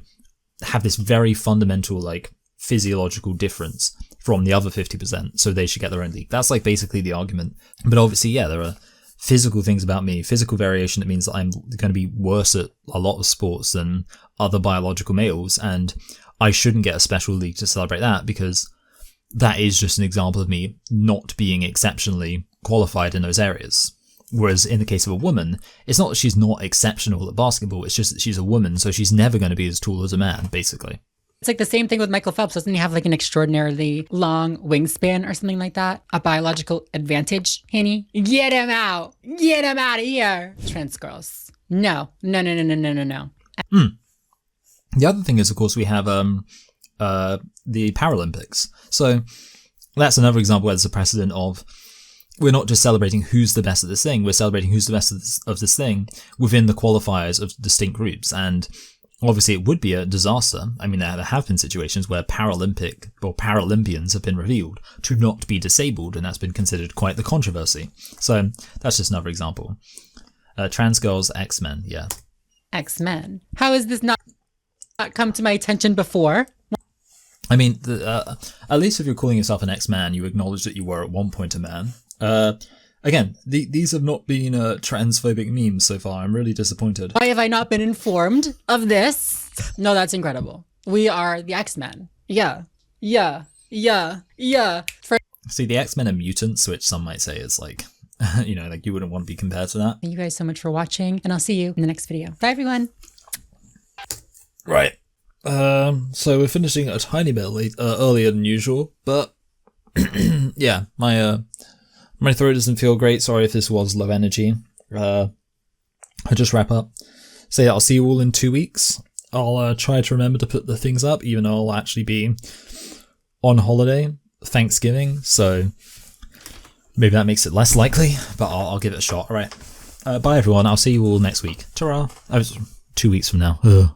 [SPEAKER 1] have this very fundamental, like, physiological difference from the other 50%, so they should get their own league. That's, like, basically the argument. But obviously, yeah, there are physical things about me, physical variation that means that I'm going to be worse at a lot of sports than other biological males, and I shouldn't get a special league to celebrate that because that is just an example of me not being exceptionally qualified in those areas. Whereas in the case of a woman, it's not that she's not exceptional at basketball, it's just that she's a woman, so she's never going to be as tall as a man, basically.
[SPEAKER 2] It's like the same thing with Michael Phelps. Doesn't he have like an extraordinarily long wingspan or something like that? A biological advantage, Henny? Get him out! Get him out of here! Trans girls. No. The
[SPEAKER 1] other thing is, of course, we have the Paralympics. So that's another example where there's a precedent of we're not just celebrating who's the best at this thing, we're celebrating who's the best of this thing within the qualifiers of distinct groups. And obviously it would be a disaster. I mean, there have been situations where Paralympians have been revealed to not be disabled, and that's been considered quite the controversy. So that's just another example. Trans girls, X-Men, yeah.
[SPEAKER 2] X-Men. How has this not come to my attention before?
[SPEAKER 1] I mean, at least if you're calling yourself an X-Man, you acknowledge that you were at one point a man. Again, these have not been transphobic memes so far. I'm really disappointed.
[SPEAKER 2] Why have I not been informed of this? No, that's incredible. We are the X-Men. Yeah.
[SPEAKER 1] See, the X-Men are mutants, which some might say is like, like you wouldn't want to be compared to that.
[SPEAKER 2] Thank you guys so much for watching, and I'll see you in the next video. Bye, everyone.
[SPEAKER 1] Right. So we're finishing a tiny bit earlier than usual, but yeah, my throat doesn't feel great. Sorry if this was low energy. I'll just wrap up. Say I'll see you all in 2 weeks. I'll try to remember to put the things up, even though I'll actually be on holiday, Thanksgiving, so maybe that makes it less likely, but I'll give it a shot. All right. Bye, everyone. I'll see you all next week. Ta-ra. 2 weeks from now. Ugh.